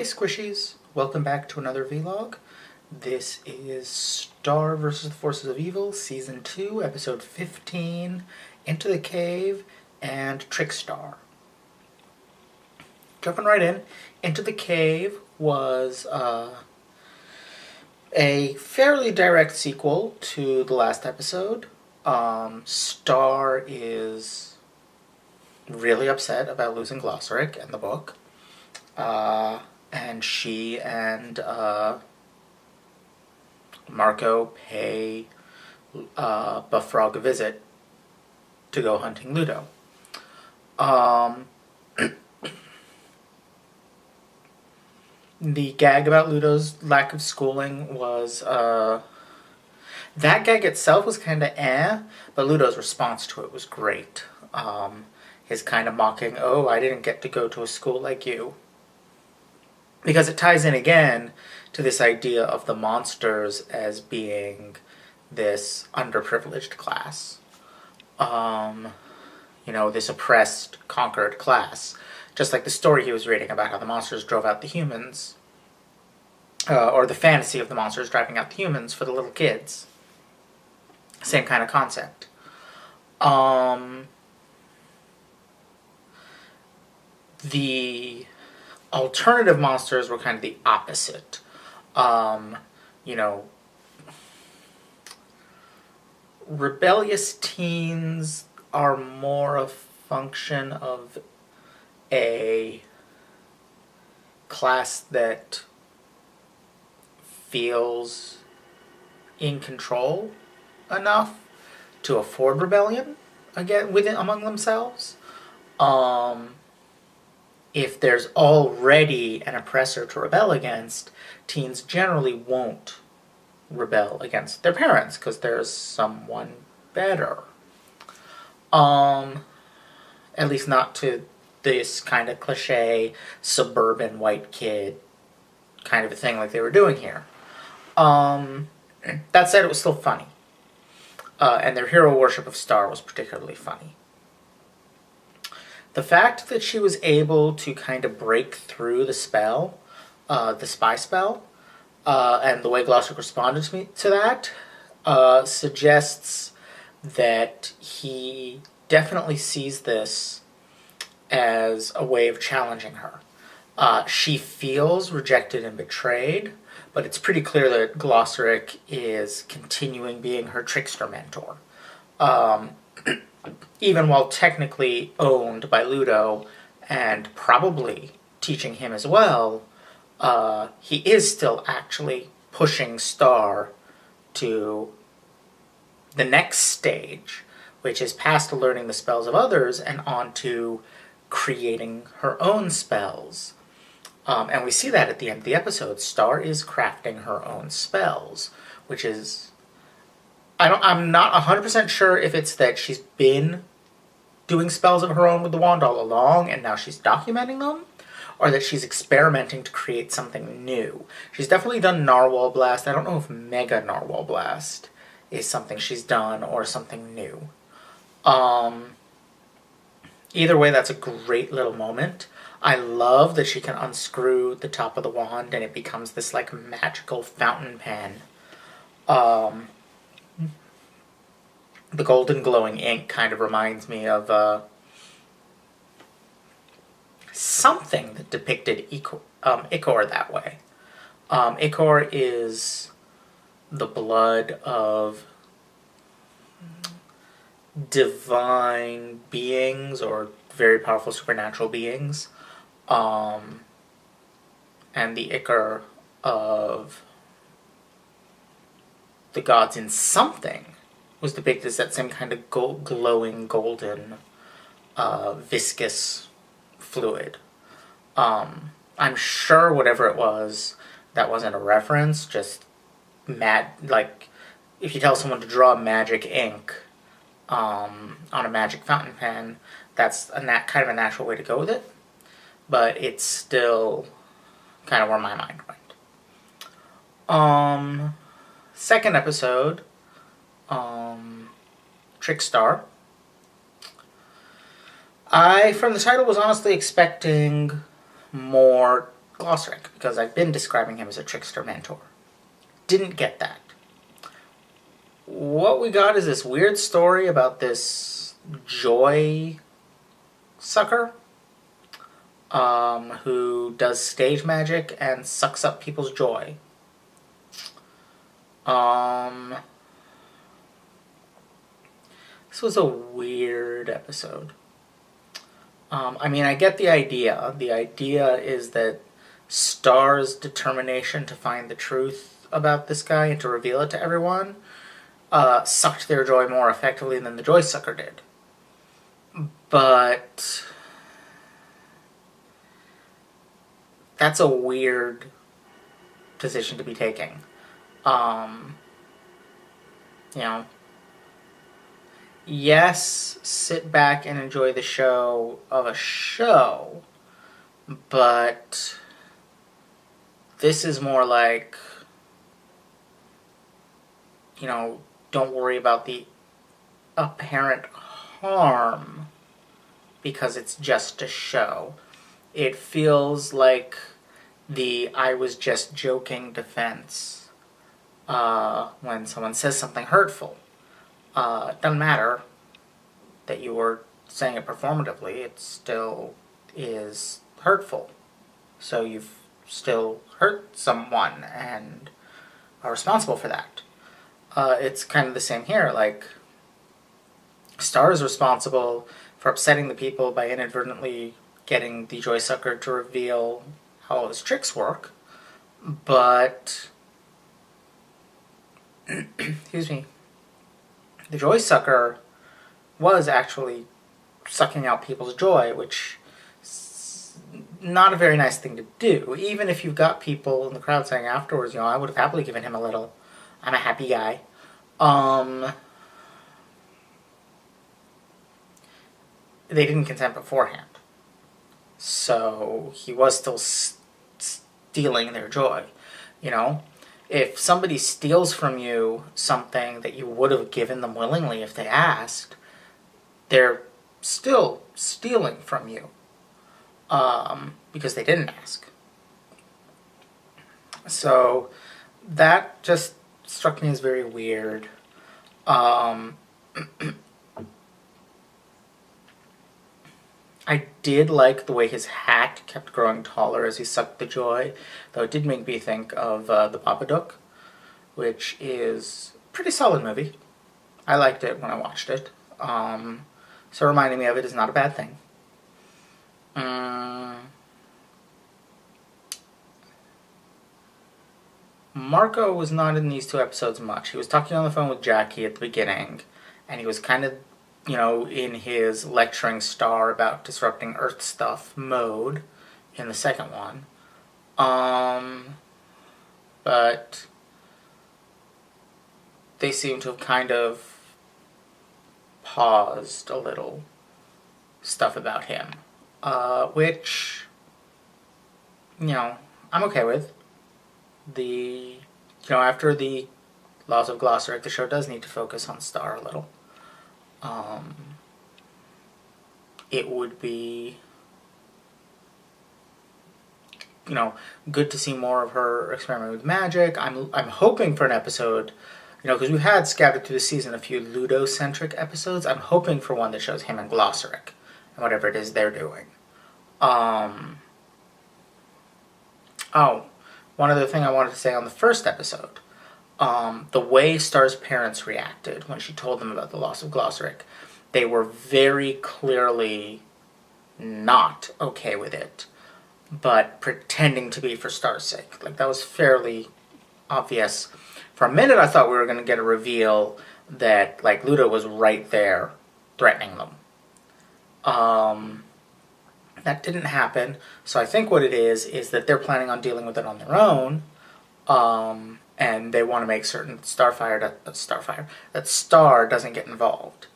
Squishies, welcome back to another vlog. This is Star vs. the Forces of Evil, Season 2, Episode 15, Into the Cave, and Trickstar. Jumping right in, Into the Cave was a fairly direct sequel to the last episode. Star is really upset about losing Glossaric and the book. And she and Marco pay Buffrog a visit to go hunting Ludo. The gag about Ludo's lack of schooling was, that gag itself was kind of but Ludo's response to it was great. His kind of mocking, oh, I didn't get to go to a school like you. Because it ties in again to this idea of the monsters as being this underprivileged class. This oppressed, conquered class. Just like the story he was reading about how the monsters drove out the humans. Or the fantasy of the monsters driving out the humans for the little kids. Same kind of concept. The alternative monsters were kind of the opposite. Rebellious teens are more a function of a class that feels in control enough to afford rebellion among themselves. If there's already an oppressor to rebel against, teens generally won't rebel against their parents because there's someone better. At least not to this kind of cliche suburban white kid kind of a thing like they were doing here. That said, it was still funny. And their hero worship of Star was particularly funny. The fact that she was able to kind of break through the spell, the spy spell, and the way Glossaric responded to that, suggests that he definitely sees this as a way of challenging her. She feels rejected and betrayed, but it's pretty clear that Glossaric is continuing being her trickster mentor. Even while technically owned by Ludo and probably teaching him as well, he is still actually pushing Star to the next stage, which is past learning the spells of others and on to creating her own spells. And we see that at the end of the episode. Star is crafting her own spells, which is... I'm not 100% sure if it's that she's been doing spells of her own with the wand all along and now she's documenting them, or that she's experimenting to create something new. She's definitely done Narwhal Blast. I don't know if Mega Narwhal Blast is something she's done or something new. Either way, that's a great little moment. I love that she can unscrew the top of the wand and it becomes this like magical fountain pen. The golden glowing ink kind of reminds me of something that depicted Ichor that way. Ichor is the blood of divine beings or very powerful supernatural beings. And the Ichor of the gods in something was depicted as that same kind of glowing, golden, viscous fluid. I'm sure whatever it was, that wasn't a reference, just like, if you tell someone to draw magic ink on a magic fountain pen, that's kind of a natural way to go with it. But it's still kind of where my mind went. Second episode, Trickstar. I, from the title, was honestly expecting more Glossaric, because I've been describing him as a trickster mentor. Didn't get that. What we got is this weird story about this joy sucker who does stage magic and sucks up people's joy. This was a weird episode. I mean, I get the idea. The idea is that Star's determination to find the truth about this guy and to reveal it to everyone sucked their joy more effectively than the joy sucker did. But that's a weird position to be taking. You know, yes, sit back and enjoy the show of a show, but this is more like, you know, don't worry about the apparent harm because it's just a show. It feels like the I was just joking defense when someone says something hurtful. It doesn't matter that you were saying it performatively, it still is hurtful. So you've still hurt someone and are responsible for that. It's kind of the same here. Like, Star is responsible for upsetting the people by inadvertently getting the Joy Sucker to reveal how all his tricks work, but excuse me, the Joy Sucker was actually sucking out people's joy, which is not a very nice thing to do. Even if you've got people in the crowd saying afterwards, you know, I would have happily given him a little. I'm a happy guy. They didn't consent beforehand. So he was still stealing their joy, you know? If somebody steals from you something that you would have given them willingly if they asked, they're still stealing from you because they didn't ask. So that just struck me as very weird. I did like the way his hat kept growing taller as he sucked the joy, though it did make me think of The Babadook, which is a pretty solid movie. I liked it when I watched it. So reminding me of it is not a bad thing. Marco was not in these two episodes much. He was talking on the phone with Jackie at the beginning, and he was kind of, you know, in his lecturing Star about disrupting Earth stuff mode in the second one. But they seem to have kind of paused a little stuff about him, which, you know, I'm okay with. After the Laws of Glossaric, the show does need to focus on Star a little. It would be, you know, good to see more of her experiment with magic. I'm hoping for an episode, you know, because we've had scattered through the season a few Ludo-centric episodes. I'm hoping for one that shows him and Glossaric and whatever it is they're doing. One other thing I wanted to say on the first episode. The way Star's parents reacted when she told them about the loss of Glossaric, they were very clearly not okay with it, but pretending to be for Star's sake. Like, that was fairly obvious. For a minute, I thought we were going to get a reveal that, like, Ludo was right there threatening them. That didn't happen, so I think what it is that they're planning on dealing with it on their own, and they want to make certain that Star doesn't get involved.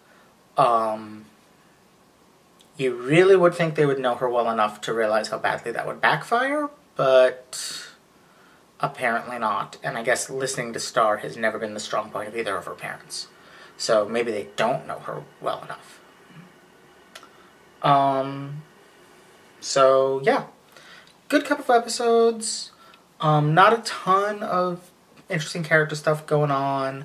You really would think they would know her well enough to realize how badly that would backfire, but apparently not. And I guess listening to Star has never been the strong point of either of her parents. So maybe they don't know her well enough. So, yeah. good couple of episodes. Not a ton of interesting character stuff going on,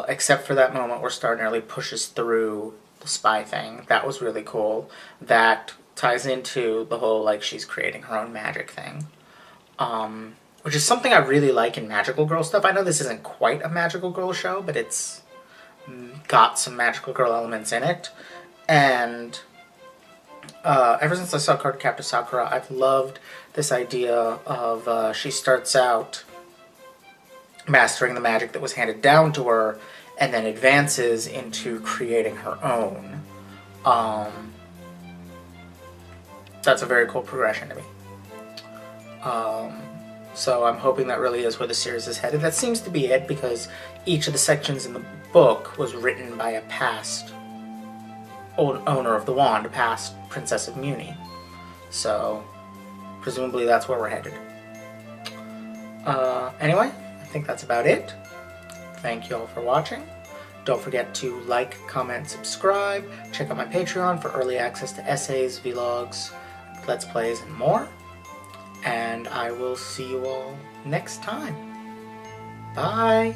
except for that moment where Star nearly pushes through the spy thing. That was really cool. That ties into the whole, like, she's creating her own magic thing. Which is something I really like in magical girl stuff. I know this isn't quite a magical girl show, but it's got some magical girl elements in it. And ever since I saw Cardcaptor Sakura, I've loved this idea of she starts out mastering the magic that was handed down to her and then advances into creating her own. That's a very cool progression to me. So I'm hoping that really is where the series is headed. That seems to be it, because each of the sections in the book was written by a past owner of the wand, a past Princess of Muni. So presumably that's where we're headed. Anyway, I think that's about it. Thank you all for watching. Don't forget to like, comment, subscribe. Check out my Patreon for early access to essays, vlogs, Let's Plays, and more. And I will see you all next time. Bye!